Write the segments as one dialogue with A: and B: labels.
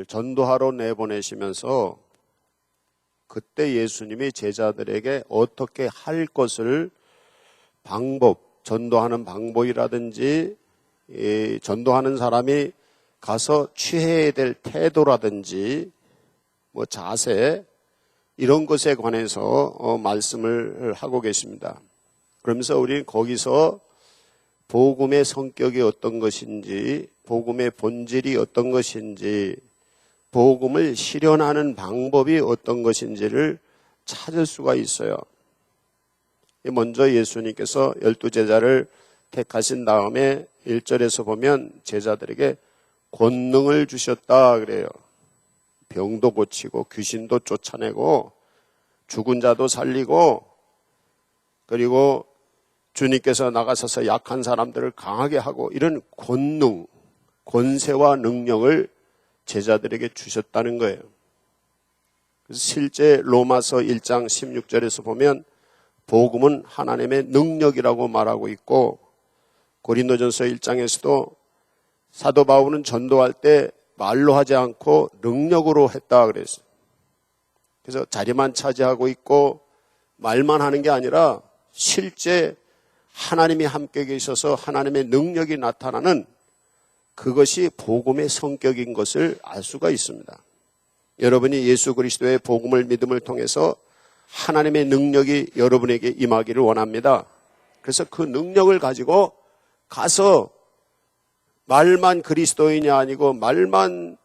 A: 전도하러 내보내시면서 그때 예수님이 제자들에게 어떻게 할 것을 전도하는 방법이라든지 전도하는 사람이 가서 취해야 될 태도라든지 자세 이런 것에 관해서 말씀을 하고 계십니다. 그러면서 우리는 거기서 복음의 성격이 어떤 것인지, 복음의 본질이 어떤 것인지, 복음을 실현하는 방법이 어떤 것인지를 찾을 수가 있어요. 먼저 예수님께서 12제자를 택하신 다음에 1절에서 보면 제자들에게 권능을 주셨다 그래요. 병도 고치고 귀신도 쫓아내고 죽은 자도 살리고, 그리고 주님께서 나가셔서 약한 사람들을 강하게 하고, 이런 권능, 권세와 능력을 제자들에게 주셨다는 거예요. 그래서 실제 로마서 1장 16절에서 보면 복음은 하나님의 능력이라고 말하고 있고, 고린도전서 1장에서도 사도 바울은 전도할 때 말로 하지 않고 능력으로 했다 그랬어요. 그래서 자리만 차지하고 있고 말만 하는 게 아니라 실제 하나님이 함께 계셔서 하나님의 능력이 나타나는, 그것이 복음의 성격인 것을 알 수가 있습니다. 여러분이 예수 그리스도의 복음을 믿음을 통해서 하나님의 능력이 여러분에게 임하기를 원합니다. 그래서 그 능력을 가지고 가서 말만 그리스도인이 아니고 말만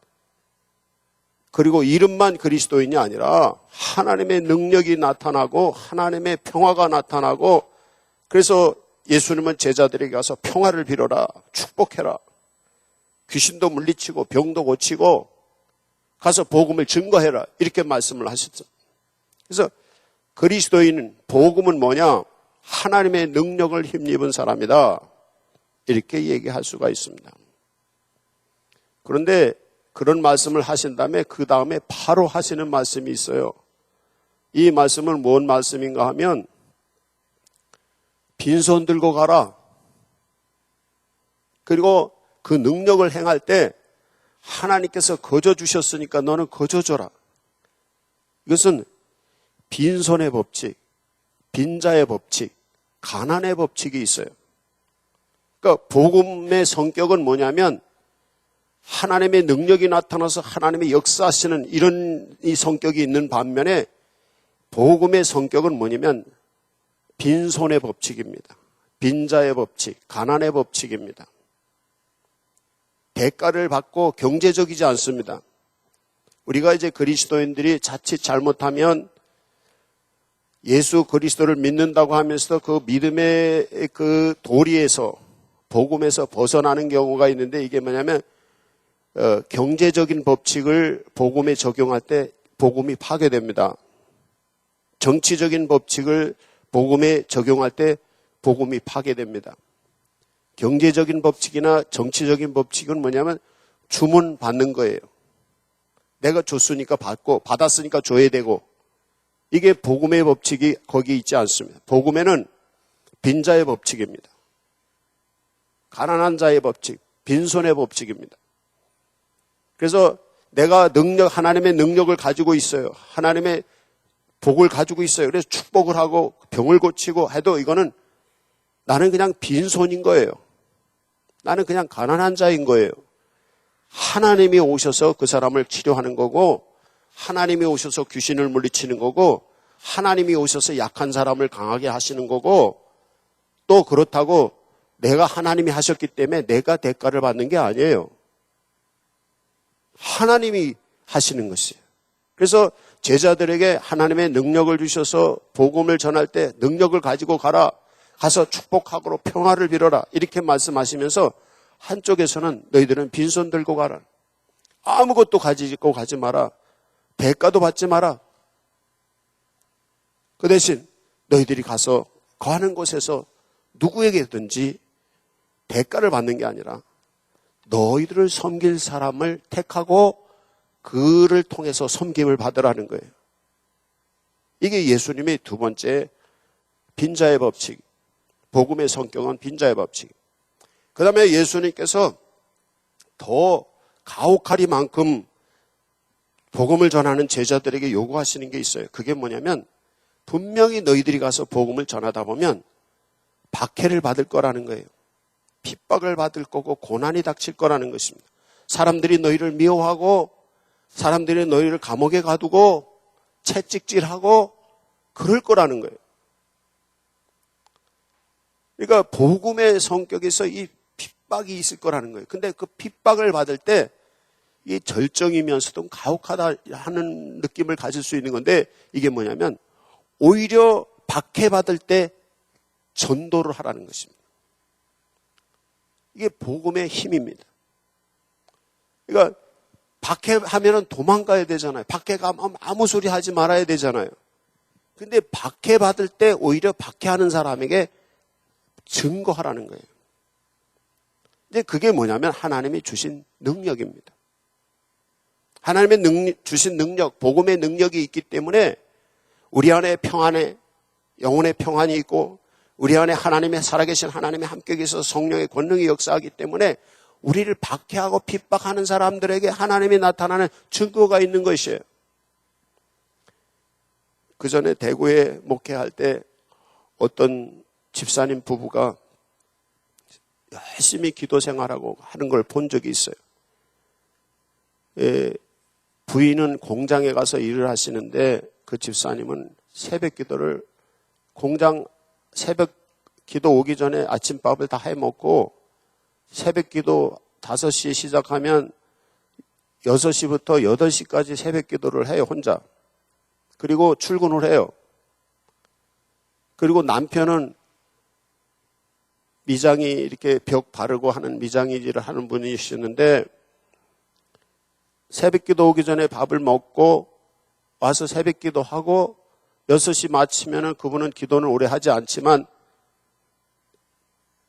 A: 그리고 이름만 그리스도인이 아니라 하나님의 능력이 나타나고 하나님의 평화가 나타나고, 그래서 예수님은 제자들에게 가서 평화를 빌어라, 축복해라, 귀신도 물리치고 병도 고치고 가서 복음을 증거해라, 이렇게 말씀을 하셨죠. 그래서 그리스도인은, 복음은 뭐냐? 하나님의 능력을 힘입은 사람이다, 이렇게 얘기할 수가 있습니다. 그런데 그런 말씀을 하신 다음에 그 다음에 바로 하시는 말씀이 있어요. 이 말씀은 뭔 말씀인가 하면 빈손 들고 가라. 그리고 그 능력을 행할 때 하나님께서 거저 주셨으니까 너는 거저 줘라. 이것은 빈손의 법칙, 빈자의 법칙, 가난의 법칙이 있어요. 그러니까 복음의 성격은 뭐냐면 하나님의 능력이 나타나서 하나님의 역사하시는 이런 이 성격이 있는 반면에, 복음의 성격은 뭐냐면 빈손의 법칙입니다. 빈자의 법칙, 가난의 법칙입니다. 대가를 받고 경제적이지 않습니다. 우리가 이제 그리스도인들이 자칫 잘못하면 예수 그리스도를 믿는다고 하면서도 그 믿음의 그 도리에서, 복음에서 벗어나는 경우가 있는데, 이게 뭐냐면 경제적인 법칙을 복음에 적용할 때 복음이 파괴됩니다. 정치적인 법칙을 복음에 적용할 때 복음이 파괴됩니다. 경제적인 법칙이나 정치적인 법칙은 뭐냐면 주문 받는 거예요. 내가 줬으니까 받고, 받았으니까 줘야 되고, 이게 복음의 법칙이 거기 있지 않습니다. 복음에는 빈자의 법칙입니다. 가난한 자의 법칙, 빈손의 법칙입니다. 그래서 내가 하나님의 능력을 가지고 있어요. 하나님의 복을 가지고 있어요. 그래서 축복을 하고 병을 고치고 해도 이거는 나는 그냥 빈손인 거예요. 나는 그냥 가난한 자인 거예요. 하나님이 오셔서 그 사람을 치료하는 거고, 하나님이 오셔서 귀신을 물리치는 거고, 하나님이 오셔서 약한 사람을 강하게 하시는 거고, 또 그렇다고 내가 하나님이 하셨기 때문에 내가 대가를 받는 게 아니에요. 하나님이 하시는 것이에요. 그래서 제자들에게 하나님의 능력을 주셔서 복음을 전할 때 능력을 가지고 가라, 가서 축복하고 평화를 빌어라, 이렇게 말씀하시면서 한쪽에서는 너희들은 빈손 들고 가라, 아무것도 가지고 가지 마라, 대가도 받지 마라. 그 대신 너희들이 가서 거하는 곳에서 누구에게든지 대가를 받는 게 아니라 너희들을 섬길 사람을 택하고 그를 통해서 섬김을 받으라는 거예요. 이게 예수님의 두 번째 빈자의 법칙, 복음의 성격은 빈자의 법칙. 그 다음에 예수님께서 더 가혹하리만큼 복음을 전하는 제자들에게 요구하시는 게 있어요. 그게 뭐냐면 분명히 너희들이 가서 복음을 전하다 보면 박해를 받을 거라는 거예요. 핍박을 받을 거고 고난이 닥칠 거라는 것입니다. 사람들이 너희를 미워하고 사람들이 너희를 감옥에 가두고 채찍질하고 그럴 거라는 거예요. 그러니까 복음의 성격에서 이 핍박이 있을 거라는 거예요. 근데 그 핍박을 받을 때 이 절정이면서도 가혹하다 하는 느낌을 가질 수 있는 건데 이게 뭐냐면 오히려 박해받을 때 전도를 하라는 것입니다. 이게 복음의 힘입니다. 그러니까 박해하면 도망가야 되잖아요. 박해가면 아무 소리 하지 말아야 되잖아요. 근데 박해받을 때 오히려 박해하는 사람에게 증거하라는 거예요. 근데 그게 뭐냐면 하나님이 주신 능력입니다. 하나님의 주신 능력, 복음의 능력이 있기 때문에 우리 안에 평안에 영혼의 평안이 있고 우리 안에 하나님의 살아계신 하나님의 함께 계셔서 성령의 권능이 역사하기 때문에 우리를 박해하고 핍박하는 사람들에게 하나님이 나타나는 증거가 있는 것이에요. 그 전에 대구에 목회할 때 어떤 집사님 부부가 열심히 기도 생활하고 하는 걸 본 적이 있어요. 부인은 공장에 가서 일을 하시는데 그 집사님은 새벽 기도를 공장 새벽 기도 오기 전에 아침밥을 다 해먹고 새벽 기도 5시에 시작하면 6시부터 8시까지 새벽 기도를 해요, 혼자. 그리고 출근을 해요. 그리고 남편은 미장이 이렇게 벽 바르고 하는 미장이 일을 하는 분이시는데 새벽 기도 오기 전에 밥을 먹고 와서 새벽 기도하고 6시 마치면은 그분은 기도는 오래 하지 않지만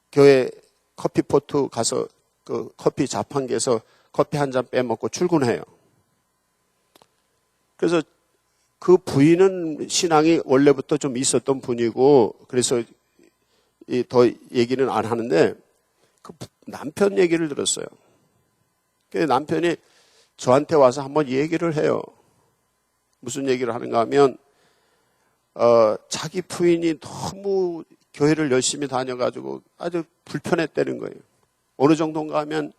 A: 교회 커피포트 가서 그 커피 자판기에서 커피 한 잔 빼먹고 출근해요. 그래서 그 부인은 신앙이 원래부터 좀 있었던 분이고 그래서 더 얘기는 안 하는데 그 남편 얘기를 들었어요. 그 남편이 저한테 와서 한번 얘기를 해요. 무슨 얘기를 하는가 하면 자기 부인이 너무 교회를 열심히 다녀가지고 아주 불편했다는 거예요. 어느 정도인가 하면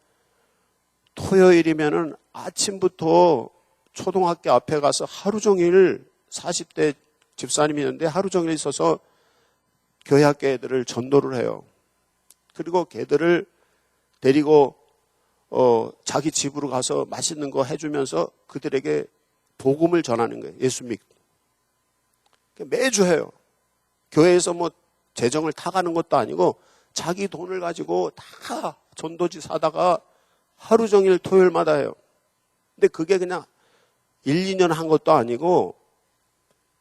A: 토요일이면은 아침부터 초등학교 앞에 가서 하루 종일 40대 집사님이 있는데 하루 종일 있어서 교회 학교 애들을 전도를 해요. 그리고 걔들을 데리고 자기 집으로 가서 맛있는 거 해주면서 그들에게 복음을 전하는 거예요. 예수 믿고. 매주 해요. 교회에서 뭐 재정을 타가는 것도 아니고 자기 돈을 가지고 다 전도지 사다가 하루 종일 토요일마다 해요. 근데 그게 그냥 1, 2년 한 것도 아니고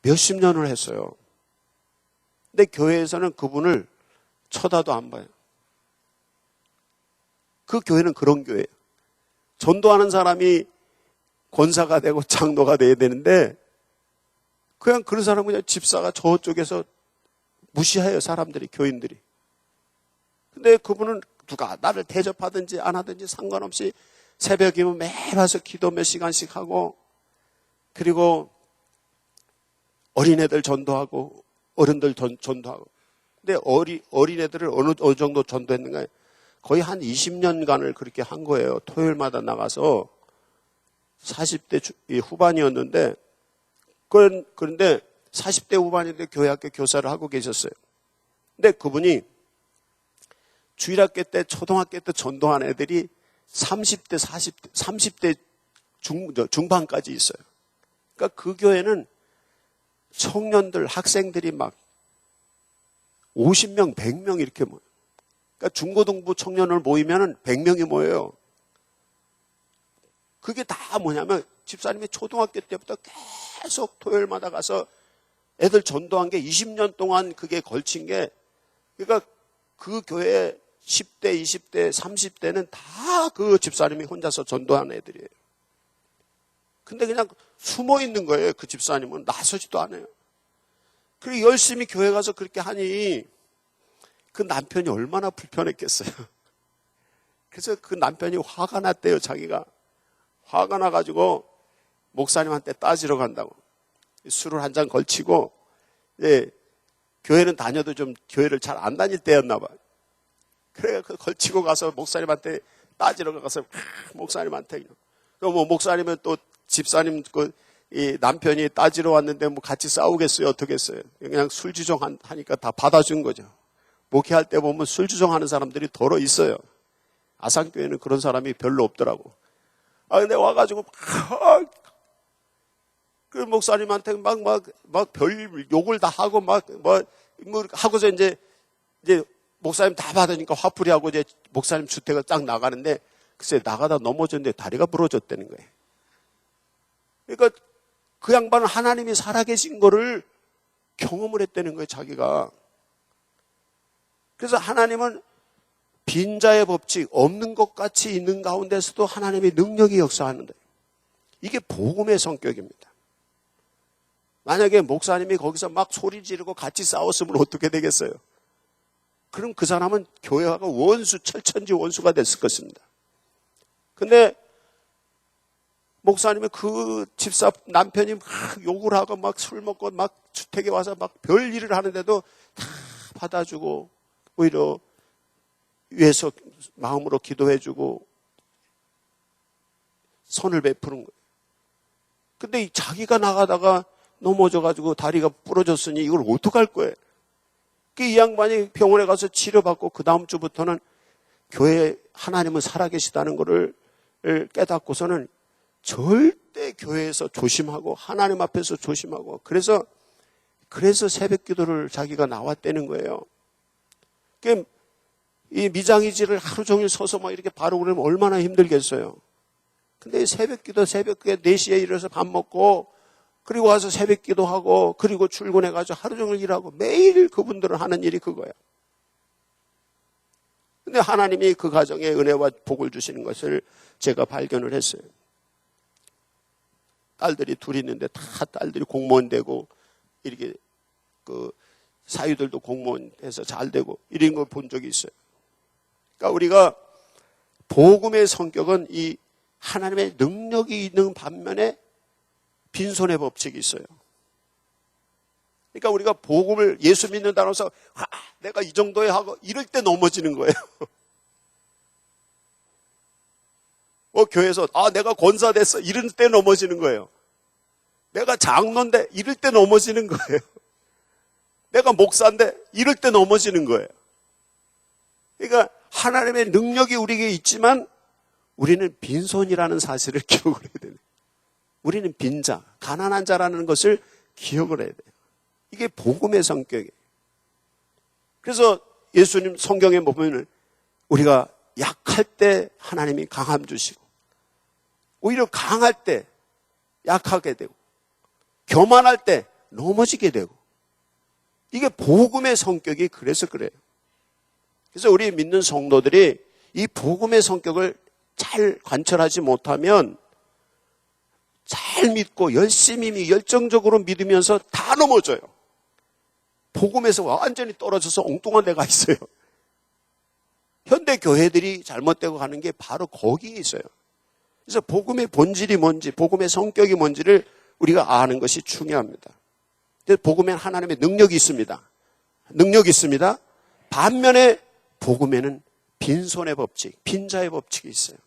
A: 몇십 년을 했어요. 근데 교회에서는 그분을 쳐다도 안 봐요. 그 교회는 그런 교회예요. 전도하는 사람이 권사가 되고 장로가 돼야 되는데 그냥 그런 사람은 그냥 집사가 저쪽에서 무시해요. 사람들이, 교인들이. 근데 그분은 누가 나를 대접하든지 안 하든지 상관없이 새벽이면 매일 와서 기도 몇 시간씩 하고 그리고 어린애들 전도하고 어른들 전도하고. 근데 어린애들을 어느 정도 전도했는가? 거의 한 20년간을 그렇게 한 거예요. 토요일마다 나가서 40대 후반이었는데 그런데 40대 후반인데 교회 학교 교사를 하고 계셨어요. 근데 그분이 주일학교 때 초등학교 때 전도한 애들이 30대 40대 30대 중반까지 있어요. 그러니까 그 교회는 청년들 학생들이 막 50명 100명 이렇게 모여요. 그러니까 중고등부 청년을 모이면 100명이 모여요. 그게 다 뭐냐면 집사님이 초등학교 때부터 계속 토요일마다 가서 애들 전도한 게 20년 동안 그게 걸친 게 그러니까 그 교회 10대, 20대, 30대는 다 그 집사님이 혼자서 전도한 애들이에요. 근데 그냥 숨어 있는 거예요. 그 집사님은 나서지도 않아요. 그리고 열심히 교회 가서 그렇게 하니 그 남편이 얼마나 불편했겠어요. 그래서 그 남편이 화가 났대요. 자기가. 화가 나가지고 목사님한테 따지러 간다고. 술을 한 잔 걸치고, 예, 교회는 다녀도 좀 교회를 잘 안 다닐 때였나 봐. 그래, 걸치고 가서 목사님한테 따지러 가서, 목사님한테. 뭐, 목사님은 또 집사님, 이 남편이 따지러 왔는데 뭐 같이 싸우겠어요? 어떻겠어요? 그냥 술주정 하니까 다 받아준 거죠. 목회할 때 보면 술주정하는 사람들이 더러 있어요. 아산교회는 그런 사람이 별로 없더라고. 근데 와가지고, 그 목사님한테 막 별 욕을 다 하고 하고서 이제 목사님 다 받으니까 화풀이 하고 이제 목사님 주택을 딱 나가는데 글쎄 나가다 넘어졌는데 다리가 부러졌다는 거예요. 그러니까 그 양반은 하나님이 살아계신 거를 경험을 했다는 거예요, 자기가. 그래서 하나님은 빈자의 법칙, 없는 것 같이 있는 가운데서도 하나님의 능력이 역사하는데 이게 복음의 성격입니다. 만약에 목사님이 거기서 막 소리 지르고 같이 싸웠으면 어떻게 되겠어요? 그럼 그 사람은 교회하고 원수, 철천지 원수가 됐을 것입니다. 근데 목사님이 그 집사 남편이 막 욕을 하고 막 술 먹고 막 주택에 와서 막 별 일을 하는데도 다 받아주고 오히려 위에서 마음으로 기도해주고 선을 베푸는 거예요. 근데 자기가 나가다가 넘어져가지고 다리가 부러졌으니 이걸 어떡할 거예요? 이 양반이 병원에 가서 치료받고 그 다음 주부터는 교회에 하나님은 살아계시다는 것을 깨닫고서는 절대 교회에서 조심하고 하나님 앞에서 조심하고 그래서 새벽 기도를 자기가 나왔다는 거예요. 이 미장이지를 하루 종일 서서 막 이렇게 바르고 그러면 얼마나 힘들겠어요. 근데 새벽에 4시에 일어나서 밥 먹고 그리고 와서 새벽 기도하고 그리고 출근해가지고 하루 종일 일하고 매일 그분들은 하는 일이 그거예요. 근데 하나님이 그 가정에 은혜와 복을 주시는 것을 제가 발견을 했어요. 딸들이 둘이 있는데 다 딸들이 공무원 되고 이렇게 그 사위들도 공무원 해서 잘 되고 이런 걸 본 적이 있어요. 그러니까 우리가 복음의 성격은 이 하나님의 능력이 있는 반면에 빈손의 법칙이 있어요. 그러니까 우리가 복음을 예수 믿는다고 해서 내가 이 정도에 하고 이럴 때 넘어지는 거예요. 교회에서 내가 권사 됐어 이럴 때 넘어지는 거예요. 내가 장로인데 이럴 때 넘어지는 거예요. 내가 목사인데 이럴 때 넘어지는 거예요. 그러니까 하나님의 능력이 우리에게 있지만 우리는 빈손이라는 사실을 기억을 해야 돼요. 우리는 빈자, 가난한 자라는 것을 기억을 해야 돼요. 이게 복음의 성격이에요. 그래서 예수님 성경에 보면 우리가 약할 때 하나님이 강함 주시고 오히려 강할 때 약하게 되고 교만할 때 넘어지게 되고 이게 복음의 성격이 그래서 그래요. 그래서 우리 믿는 성도들이 이 복음의 성격을 잘 관철하지 못하면 잘 믿고 열심히 열정적으로 믿으면서 다 넘어져요. 복음에서 완전히 떨어져서 엉뚱한 데가 있어요. 현대 교회들이 잘못되고 가는 게 바로 거기에 있어요. 그래서 복음의 본질이 뭔지, 복음의 성격이 뭔지를 우리가 아는 것이 중요합니다. 복음에는 하나님의 능력이 있습니다. 능력이 있습니다. 반면에 복음에는 빈손의 법칙, 빈자의 법칙이 있어요.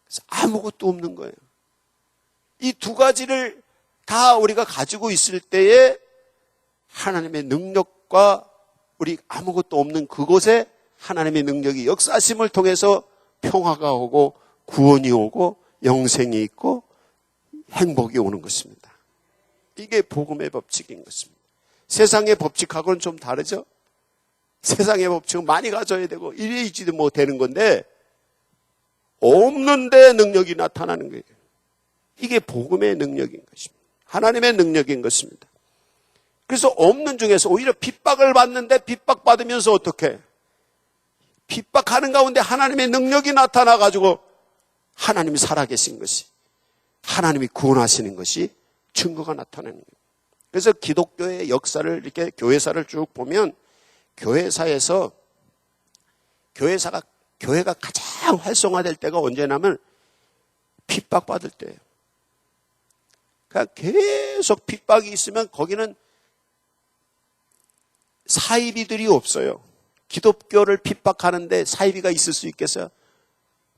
A: 그래서 아무것도 없는 거예요. 이 두 가지를 다 우리가 가지고 있을 때에 하나님의 능력과 우리 아무것도 없는 그곳에 하나님의 능력이 역사심을 통해서 평화가 오고 구원이 오고 영생이 있고 행복이 오는 것입니다. 이게 복음의 법칙인 것입니다. 세상의 법칙하고는 좀 다르죠? 세상의 법칙은 많이 가져야 되고 이래야지 뭐 되는 건데 없는데 능력이 나타나는 거예요. 이게 복음의 능력인 것입니다. 하나님의 능력인 것입니다. 그래서 없는 중에서 오히려 핍박을 받는데 핍박받으면서 어떻게? 핍박하는 가운데 하나님의 능력이 나타나가지고 하나님이 살아계신 것이 하나님이 구원하시는 것이 증거가 나타나는 거예요. 그래서 기독교의 역사를 이렇게 교회사를 쭉 보면 교회사가 가장 활성화될 때가 언제냐면 핍박받을 때예요. 그냥 계속 핍박이 있으면 거기는 사이비들이 없어요. 기독교를 핍박하는데 사이비가 있을 수 있겠어요?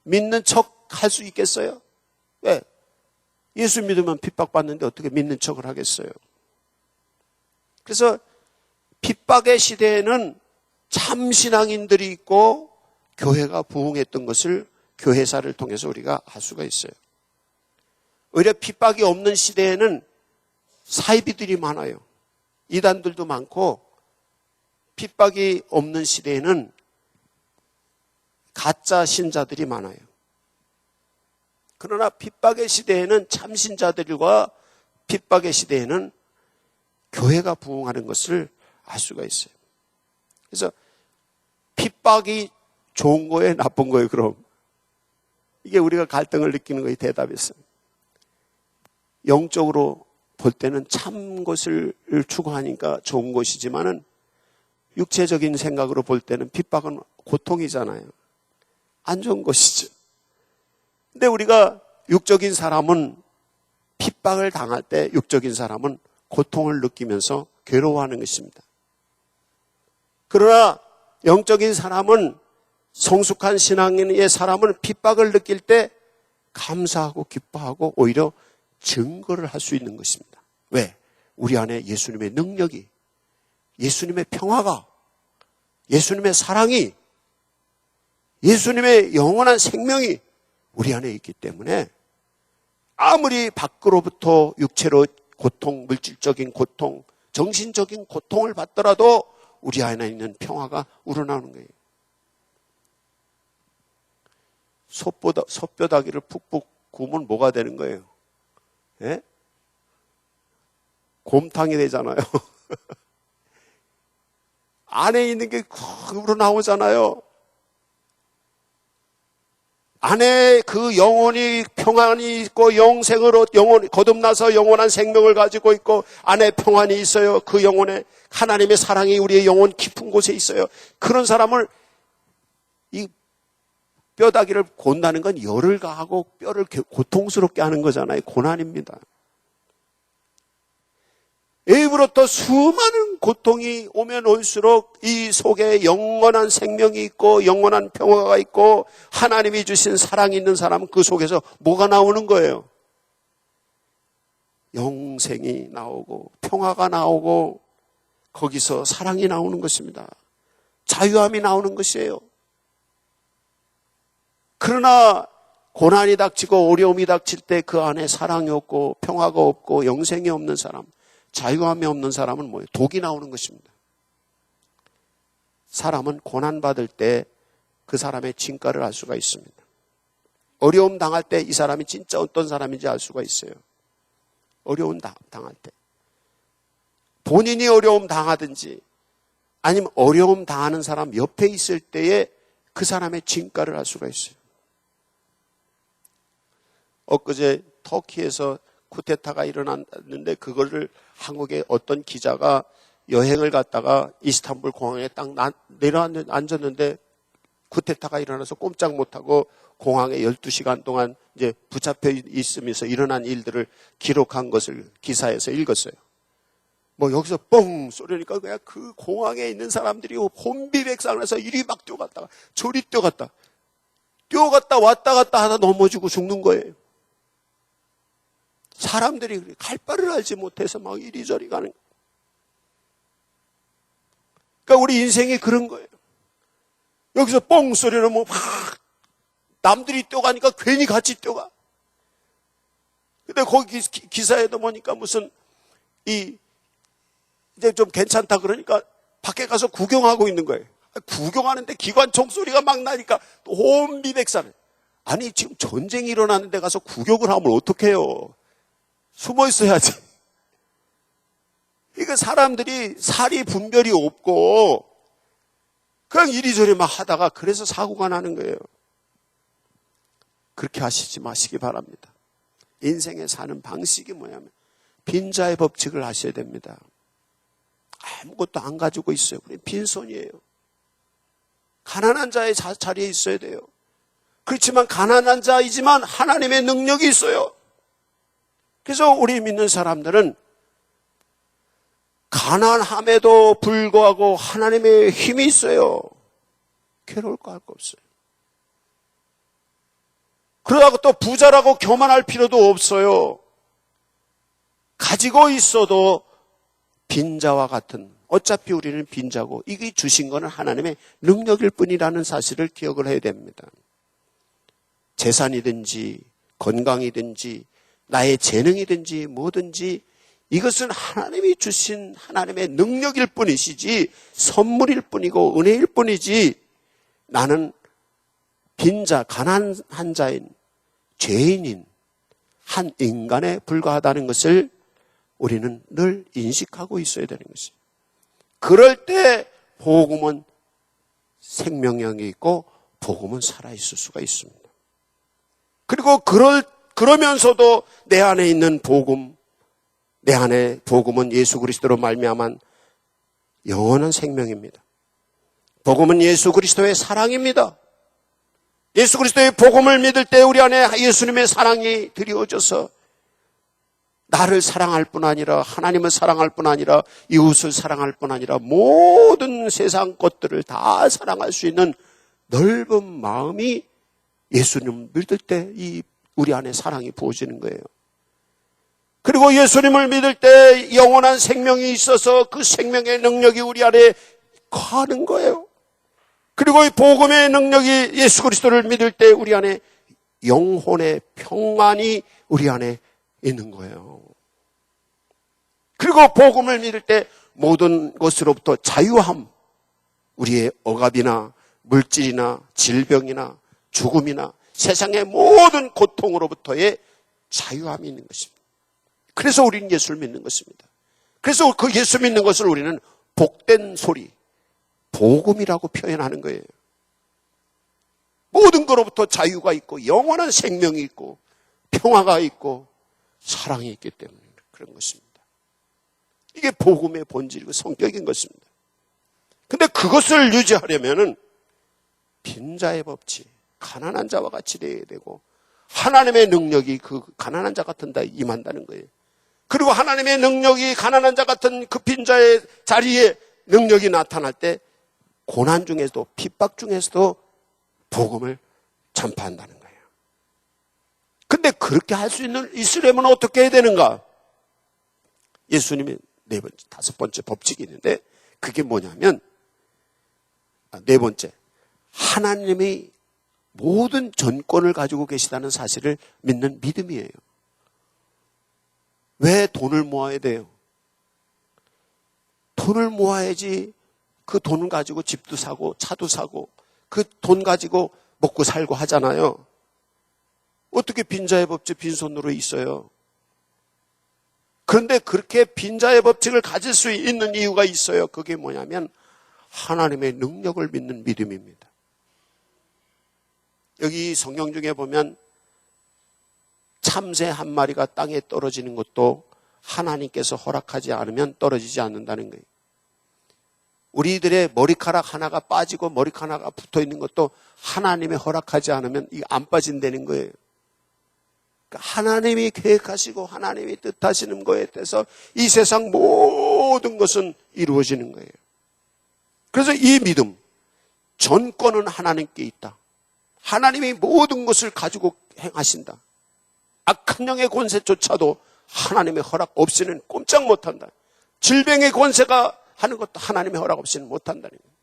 A: 믿는 척 할 수 있겠어요? 왜? 예수 믿으면 핍박받는데 어떻게 믿는 척을 하겠어요? 그래서 핍박의 시대에는 참신앙인들이 있고 교회가 부흥했던 것을 교회사를 통해서 우리가 알 수가 있어요. 오히려 핍박이 없는 시대에는 사이비들이 많아요. 이단들도 많고, 핍박이 없는 시대에는 가짜 신자들이 많아요. 그러나 핍박의 시대에는 참신자들과 핍박의 시대에는 교회가 부흥하는 것을 알 수가 있어요. 그래서 핍박이 좋은 거예요, 나쁜 거예요, 그럼? 이게 우리가 갈등을 느끼는 거의 대답이었어요. 영적으로 볼 때는 참 것을 추구하니까 좋은 것이지만은 육체적인 생각으로 볼 때는 핍박은 고통이잖아요. 안 좋은 것이죠. 근데 우리가 육적인 사람은 핍박을 당할 때 육적인 사람은 고통을 느끼면서 괴로워하는 것입니다. 그러나 영적인 사람은, 성숙한 신앙인의 사람은 핍박을 느낄 때 감사하고 기뻐하고 오히려 증거를 할 수 있는 것입니다. 왜? 우리 안에 예수님의 능력이, 예수님의 평화가, 예수님의 사랑이, 예수님의 영원한 생명이 우리 안에 있기 때문에 아무리 밖으로부터 육체로 고통, 물질적인 고통, 정신적인 고통을 받더라도 우리 안에 있는 평화가 우러나오는 거예요. 솥뼈다귀를 푹푹 구우면 뭐가 되는 거예요? 예? 곰탕이 되잖아요. 안에 있는 게 우러나오잖아요. 안에 그 영혼이 평안이 있고 영생으로 영혼이 거듭나서 영원한 생명을 가지고 있고 안에 평안이 있어요. 그 영혼에 하나님의 사랑이 우리의 영혼 깊은 곳에 있어요. 그런 사람을 이 뼈다귀를 곤다는 건 열을 가하고 뼈를 고통스럽게 하는 거잖아요. 고난입니다. 애부로부터 수많은 고통이 오면 올수록 이 속에 영원한 생명이 있고 영원한 평화가 있고 하나님이 주신 사랑이 있는 사람은 그 속에서 뭐가 나오는 거예요? 영생이 나오고 평화가 나오고 거기서 사랑이 나오는 것입니다. 자유함이 나오는 것이에요. 그러나 고난이 닥치고 어려움이 닥칠 때 그 안에 사랑이 없고 평화가 없고 영생이 없는 사람, 자유함이 없는 사람은 뭐예요? 독이 나오는 것입니다. 사람은 고난받을 때 그 사람의 진가를 알 수가 있습니다. 어려움 당할 때 이 사람이 진짜 어떤 사람인지 알 수가 있어요. 어려움 당할 때. 본인이 어려움 당하든지 아니면 어려움 당하는 사람 옆에 있을 때에 그 사람의 진가를 알 수가 있어요. 엊그제 터키에서 쿠데타가 일어났는데 그거를 한국의 어떤 기자가 여행을 갔다가 이스탄불 공항에 딱 앉았는데 쿠데타가 일어나서 꼼짝 못하고 공항에 12시간 동안 이제 붙잡혀 있으면서 일어난 일들을 기록한 것을 기사에서 읽었어요. 뭐 여기서 뻥 쏘려니까 그냥 그 공항에 있는 사람들이 혼비백산해서 이리 막 뛰어갔다가 저리 뛰어갔다 왔다 갔다 하다 넘어지고 죽는 거예요. 사람들이 갈 바를 알지 못해서 막 이리저리 가는 거예요. 그러니까 우리 인생이 그런 거예요. 여기서 뻥 소리를 뭐 막 남들이 뛰어가니까 괜히 같이 뛰어가. 근데 거기 기사에도 보니까 무슨 이제 좀 괜찮다 그러니까 밖에 가서 구경하고 있는 거예요. 구경하는데 기관총 소리가 막 나니까 혼비백산해. 아니 지금 전쟁이 일어나는 데 가서 구경을 하면 어떡해요? 숨어 있어야지. 그러니까 사람들이 살이 분별이 없고 그냥 이리저리 막 하다가 그래서 사고가 나는 거예요. 그렇게 하시지 마시기 바랍니다. 인생에 사는 방식이 뭐냐면 빈자의 법칙을 하셔야 됩니다. 아무것도 안 가지고 있어요. 그냥 빈손이에요. 가난한 자의 자리에 있어야 돼요. 그렇지만 가난한 자이지만 하나님의 능력이 있어요. 그래서 우리 믿는 사람들은 가난함에도 불구하고 하나님의 힘이 있어요. 괴로울 거 할 거 없어요. 그러다가 또 부자라고 교만할 필요도 없어요. 가지고 있어도 빈자와 같은, 어차피 우리는 빈자고 이게 주신 거는 하나님의 능력일 뿐이라는 사실을 기억을 해야 됩니다. 재산이든지 건강이든지 나의 재능이든지 뭐든지 이것은 하나님이 주신 하나님의 능력일 뿐이시지 선물일 뿐이고 은혜일 뿐이지 나는 빈자, 가난한 자인 죄인인 한 인간에 불과하다는 것을 우리는 늘 인식하고 있어야 되는 것이에요. 그럴 때 복음은 생명력이 있고 복음은 살아있을 수가 있습니다. 그리고 그러면서도 내 안에 있는 복음, 내 안에 복음은 예수 그리스도로 말미암은 영원한 생명입니다. 복음은 예수 그리스도의 사랑입니다. 예수 그리스도의 복음을 믿을 때 우리 안에 예수님의 사랑이 드리워져서 나를 사랑할 뿐 아니라 하나님을 사랑할 뿐 아니라 이웃을 사랑할 뿐 아니라 모든 세상 것들을 다 사랑할 수 있는 넓은 마음이 예수님을 믿을 때 이 우리 안에 사랑이 부어지는 거예요. 그리고 예수님을 믿을 때 영원한 생명이 있어서 그 생명의 능력이 우리 안에 거하는 거예요. 그리고 이 복음의 능력이 예수 그리스도를 믿을 때 우리 안에 영혼의 평안이 우리 안에 있는 거예요. 그리고 복음을 믿을 때 모든 것으로부터 자유함, 우리의 억압이나 물질이나 질병이나 죽음이나 세상의 모든 고통으로부터의 자유함이 있는 것입니다. 그래서 우리는 예수를 믿는 것입니다. 그래서 그 예수 믿는 것을 우리는 복된 소리, 복음이라고 표현하는 거예요. 모든 것로부터 자유가 있고 영원한 생명이 있고 평화가 있고 사랑이 있기 때문에 그런 것입니다. 이게 복음의 본질이고 성격인 것입니다. 근데 그것을 유지하려면은 빈자의 법칙, 가난한 자와 같이 되어야 되고 하나님의 능력이 그 가난한 자 같은 데 임한다는 거예요. 그리고 하나님의 능력이 가난한 자 같은 그 빈자의 자리에 능력이 나타날 때 고난 중에서도 핍박 중에서도 복음을 전파한다는 거예요. 근데 그렇게 할 수 있으려면 어떻게 해야 되는가? 예수님이 네 번째, 다섯 번째 법칙이 있는데 그게 뭐냐면 네 번째, 하나님이 모든 전권을 가지고 계시다는 사실을 믿는 믿음이에요. 왜 돈을 모아야 돼요? 돈을 모아야지 그 돈을 가지고 집도 사고 차도 사고 그 돈 가지고 먹고 살고 하잖아요. 어떻게 빈자의 법칙 빈손으로 있어요? 그런데 그렇게 빈자의 법칙을 가질 수 있는 이유가 있어요. 그게 뭐냐면 하나님의 능력을 믿는 믿음입니다. 여기 성경 중에 보면 참새 한 마리가 땅에 떨어지는 것도 하나님께서 허락하지 않으면 떨어지지 않는다는 거예요. 우리들의 머리카락 하나가 빠지고 머리카락 하나가 붙어 있는 것도 하나님이 허락하지 않으면 이게 안 빠진다는 거예요. 그러니까 하나님이 계획하시고 하나님이 뜻하시는 거에 대해서 이 세상 모든 것은 이루어지는 거예요. 그래서 이 믿음, 전권은 하나님께 있다. 하나님이 모든 것을 가지고 행하신다. 악한 영의 권세조차도 하나님의 허락 없이는 꼼짝 못한다. 질병의 권세가 하는 것도 하나님의 허락 없이는 못한다는 거예요.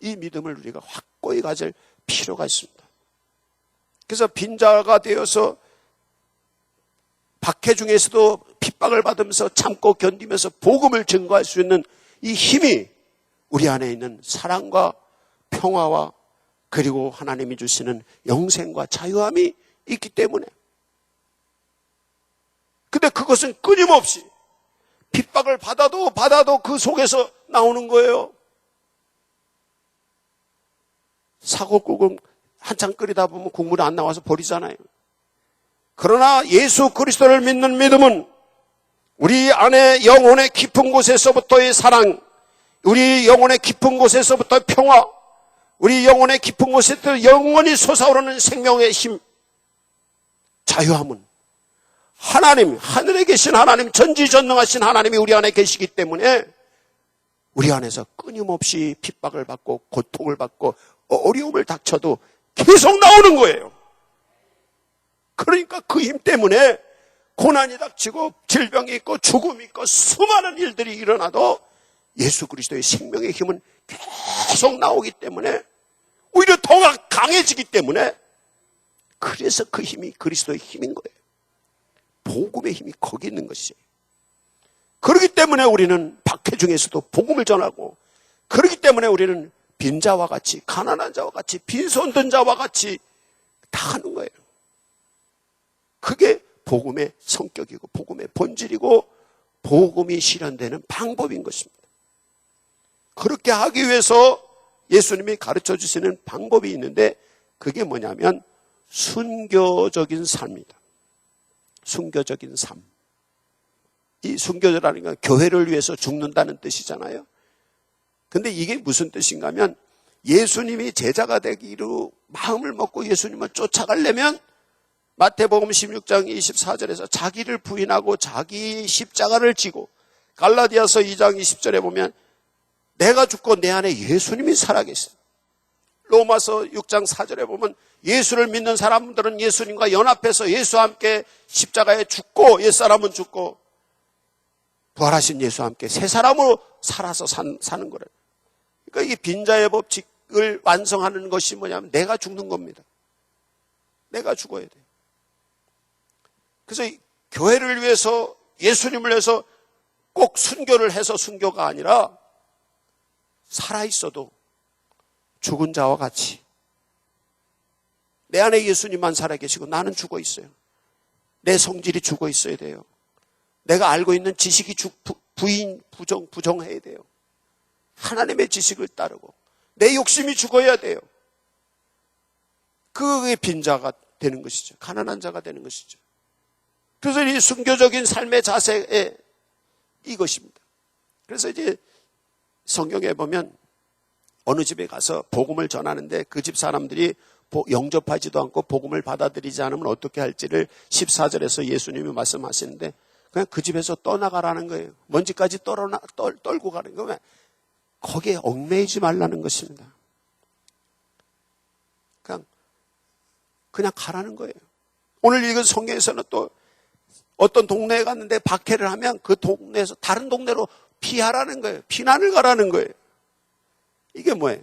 A: 이 믿음을 우리가 확고히 가질 필요가 있습니다. 그래서 빈자가 되어서 박해 중에서도 핍박을 받으면서 참고 견디면서 복음을 증거할 수 있는 이 힘이 우리 안에 있는 사랑과 평화와 그리고 하나님이 주시는 영생과 자유함이 있기 때문에. 근데 그것은 끊임없이 핍박을 받아도 그 속에서 나오는 거예요. 사골국을 한참 끓이다 보면 국물이 안 나와서 버리잖아요. 그러나 예수 그리스도를 믿는 믿음은 우리 안에 영혼의 깊은 곳에서부터의 사랑, 우리 영혼의 깊은 곳에서부터 평화, 우리 영혼의 깊은 곳에서 영원히 솟아오르는 생명의 힘, 자유함은 하나님, 하늘에 계신 하나님, 전지전능하신 하나님이 우리 안에 계시기 때문에 우리 안에서 끊임없이 핍박을 받고 고통을 받고 어려움을 닥쳐도 계속 나오는 거예요. 그러니까 그 힘 때문에 고난이 닥치고 질병이 있고 죽음이 있고 수많은 일들이 일어나도 예수 그리스도의 생명의 힘은 계속 나오기 때문에 오히려 더 강해지기 때문에 그래서 그 힘이 그리스도의 힘인 거예요. 복음의 힘이 거기 있는 것이에요. 그렇기 때문에 우리는 박해 중에서도 복음을 전하고, 그렇기 때문에 우리는 빈자와 같이, 가난한 자와 같이, 빈손 든 자와 같이 다 하는 거예요. 그게 복음의 성격이고 복음의 본질이고 복음이 실현되는 방법인 것입니다. 그렇게 하기 위해서 예수님이 가르쳐 주시는 방법이 있는데 그게 뭐냐면 순교적인 삶입니다. 순교적인 삶. 이 순교자라는 건 교회를 위해서 죽는다는 뜻이잖아요. 근데 이게 무슨 뜻인가 하면 예수님이 제자가 되기로 마음을 먹고 예수님을 쫓아가려면 마태복음 16장 24절에서 자기를 부인하고 자기 십자가를 지고, 갈라디아서 2장 20절에 보면 내가 죽고 내 안에 예수님이 살아계시다. 로마서 6장 4절에 보면 예수를 믿는 사람들은 예수님과 연합해서 예수와 함께 십자가에 죽고, 옛사람은 죽고 부활하신 예수와 함께 새 사람으로 살아서 사는 거래요. 그러니까 이게 빈자의 법칙을 완성하는 것이 뭐냐면 내가 죽는 겁니다. 내가 죽어야 돼요. 그래서 교회를 위해서, 예수님을 위해서 꼭 순교를 해서 순교가 아니라 살아있어도 죽은 자와 같이 내 안에 예수님만 살아계시고 나는 죽어 있어요. 내 성질이 죽어 있어야 돼요. 내가 알고 있는 지식이 부정해야 돼요. 하나님의 지식을 따르고 내 욕심이 죽어야 돼요. 그게 빈자가 되는 것이죠. 가난한 자가 되는 것이죠. 그래서 이 순교적인 삶의 자세에 이것입니다. 그래서 이제 성경에 보면 어느 집에 가서 복음을 전하는데 그 집 사람들이 영접하지도 않고 복음을 받아들이지 않으면 어떻게 할지를 14절에서 예수님이 말씀하시는데 그냥 그 집에서 떠나가라는 거예요. 먼지까지 떨고 가는 거예요. 거기에 얽매이지 말라는 것입니다. 그냥 가라는 거예요. 오늘 읽은 성경에서는 또 어떤 동네에 갔는데 박해를 하면 그 동네에서 다른 동네로 피하라는 거예요. 피난을 가라는 거예요. 이게 뭐예요?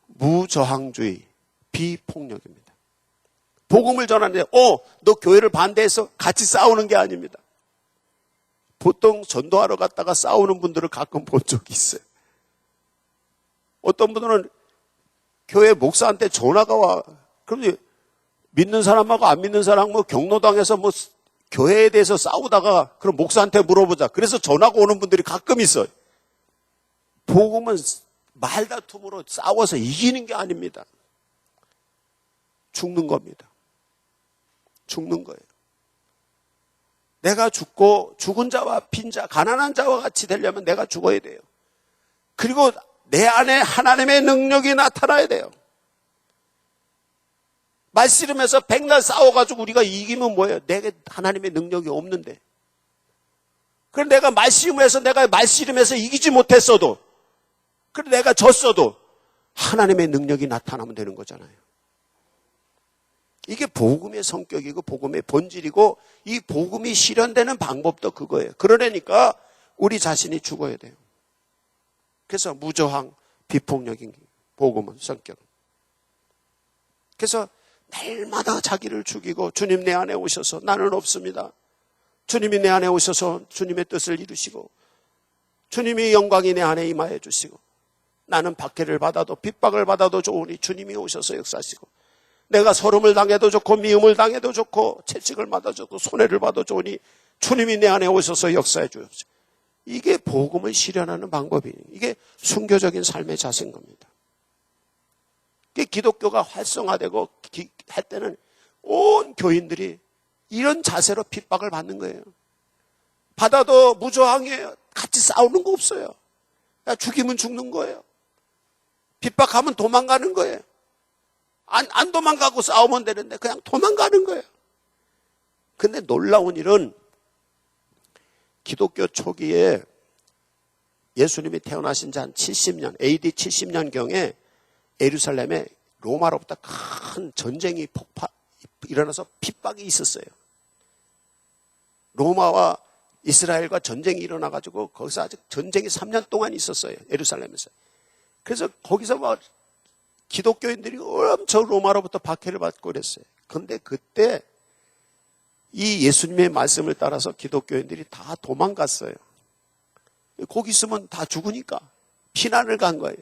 A: 무저항주의, 비폭력입니다. 복음을 전하는데 너 교회를 반대해서 같이 싸우는 게 아닙니다. 보통 전도하러 갔다가 싸우는 분들을 가끔 본 적이 있어요. 어떤 분들은 교회 목사한테 전화가 와. 그럼 믿는 사람하고 안 믿는 사람하고 경로당에서 교회에 대해서 싸우다가 그럼 목사한테 물어보자. 그래서 전화가 오는 분들이 가끔 있어요. 복음은 말다툼으로 싸워서 이기는 게 아닙니다. 죽는 겁니다. 죽는 거예요. 내가 죽고 죽은 자와 빈자, 가난한 자와 같이 되려면 내가 죽어야 돼요. 그리고 내 안에 하나님의 능력이 나타나야 돼요. 말씨름해서 백날 싸워가지고 우리가 이기면 뭐예요? 내게 하나님의 능력이 없는데. 그럼 내가 말씨름해서 이기지 못했어도, 그럼 내가 졌어도 하나님의 능력이 나타나면 되는 거잖아요. 이게 복음의 성격이고 복음의 본질이고 이 복음이 실현되는 방법도 그거예요. 그러려니까 우리 자신이 죽어야 돼요. 그래서 무저항, 비폭력인 복음은 성격. 그래서 날마다 자기를 죽이고 주님 내 안에 오셔서 나는 없습니다. 주님이 내 안에 오셔서 주님의 뜻을 이루시고 주님이 영광이 내 안에 임하여 주시고 나는 박해를 받아도 핍박을 받아도 좋으니 주님이 오셔서 역사하시고 내가 서름을 당해도 좋고 미움을 당해도 좋고 채찍을 맞아도 좋고 손해를 받아도 좋으니 주님이 내 안에 오셔서 역사해 주옵소서. 이게 복음을 실현하는 방법이에요. 이게 순교적인 삶의 자세인 겁니다. 기독교가 활성화되고 할 때는 온 교인들이 이런 자세로 핍박을 받는 거예요. 받아도 무저항이에요. 같이 싸우는 거 없어요. 죽이면 죽는 거예요. 핍박하면 도망가는 거예요. 안 도망가고 싸우면 되는데 그냥 도망가는 거예요. 근데 놀라운 일은 기독교 초기에 예수님이 태어나신 지 한 70년, AD 70년경에 예루살렘에 로마로부터 큰 전쟁이 일어나서 핍박이 있었어요. 로마와 이스라엘과 전쟁이 일어나가지고 거기서 아직 전쟁이 3년 동안 있었어요. 예루살렘에서. 그래서 거기서 막 기독교인들이 엄청 로마로부터 박해를 받고 그랬어요. 그런데 그때 이 예수님의 말씀을 따라서 기독교인들이 다 도망갔어요. 거기 있으면 다 죽으니까 피난을 간 거예요.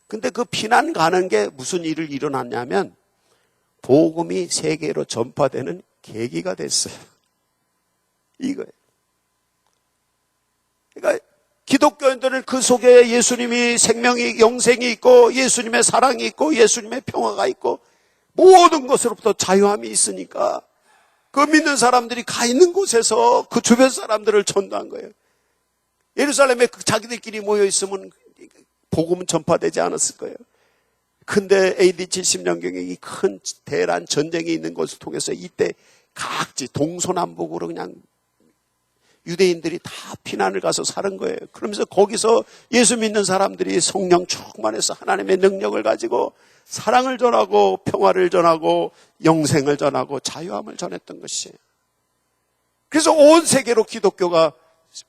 A: 근데 그 피난 가는 게 무슨 일을 일어났냐면 복음이 세계로 전파되는 계기가 됐어요. 이거예요. 그러니까 기독교인들은 그 속에 예수님이 생명이 영생이 있고 예수님의 사랑이 있고 예수님의 평화가 있고 모든 것으로부터 자유함이 있으니까 그 믿는 사람들이 가 있는 곳에서 그 주변 사람들을 전도한 거예요. 예루살렘에 자기들끼리 모여 있으면 복음은 전파되지 않았을 거예요. 근데 AD 70년경에 이 큰 대란 전쟁이 있는 것을 통해서 이때 각지 동서남북으로 그냥 유대인들이 다 피난을 가서 사는 거예요. 그러면서 거기서 예수 믿는 사람들이 성령 충만해서 하나님의 능력을 가지고 사랑을 전하고 평화를 전하고 영생을 전하고 자유함을 전했던 것이에요. 그래서 온 세계로 기독교가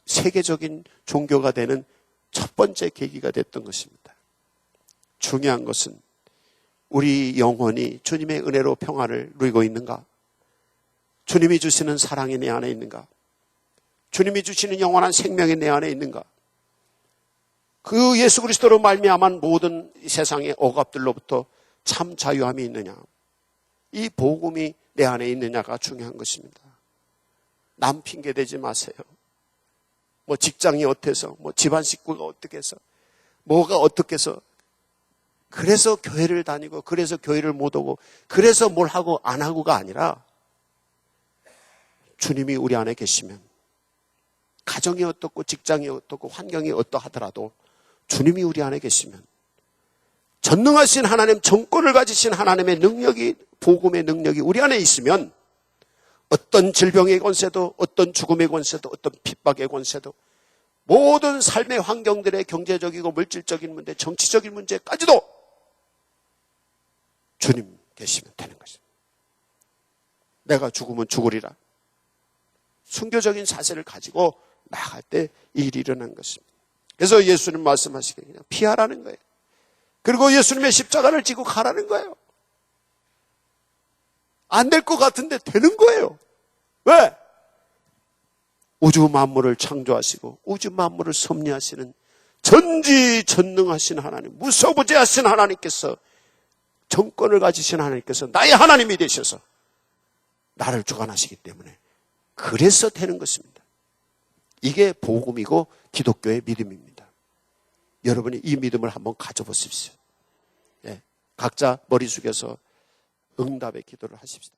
A: 세계적인 종교가 되는 첫 번째 계기가 됐던 것입니다. 중요한 것은 우리 영혼이 주님의 은혜로 평화를 누리고 있는가? 주님이 주시는 사랑이 내 안에 있는가? 주님이 주시는 영원한 생명이 내 안에 있는가? 그 예수 그리스도로 말미암은 모든 세상의 억압들로부터 참 자유함이 있느냐? 이 복음이 내 안에 있느냐가 중요한 것입니다. 남 핑계 대지 마세요. 뭐 직장이 어때서, 뭐 집안 식구가 어떻게 해서, 뭐가 어떻게 해서, 그래서 교회를 다니고, 그래서 교회를 못 오고, 그래서 뭘 하고 안 하고가 아니라 주님이 우리 안에 계시면 가정이 어떻고 직장이 어떻고 환경이 어떠하더라도 주님이 우리 안에 계시면 전능하신 하나님, 정권을 가지신 하나님의 능력이, 복음의 능력이 우리 안에 있으면 어떤 질병의 권세도, 어떤 죽음의 권세도, 어떤 핍박의 권세도, 모든 삶의 환경들의 경제적이고 물질적인 문제, 정치적인 문제까지도 주님 계시면 되는 것입니다. 내가 죽으면 죽으리라. 순교적인 자세를 가지고 나갈 때 이 일이 일어난 것입니다. 그래서 예수님 말씀하시기를 그냥 피하라는 거예요. 그리고 예수님의 십자가를 지고 가라는 거예요. 안 될 것 같은데 되는 거예요. 왜? 우주 만물을 창조하시고 우주 만물을 섭리하시는 전지전능하신 하나님, 무소부재하신 하나님께서, 정권을 가지신 하나님께서 나의 하나님이 되셔서 나를 주관하시기 때문에 그래서 되는 것입니다. 이게 복음이고 기독교의 믿음입니다. 여러분이 이 믿음을 한번 가져보십시오. 각자 머리 숙여서 응답의 기도를 하십시다.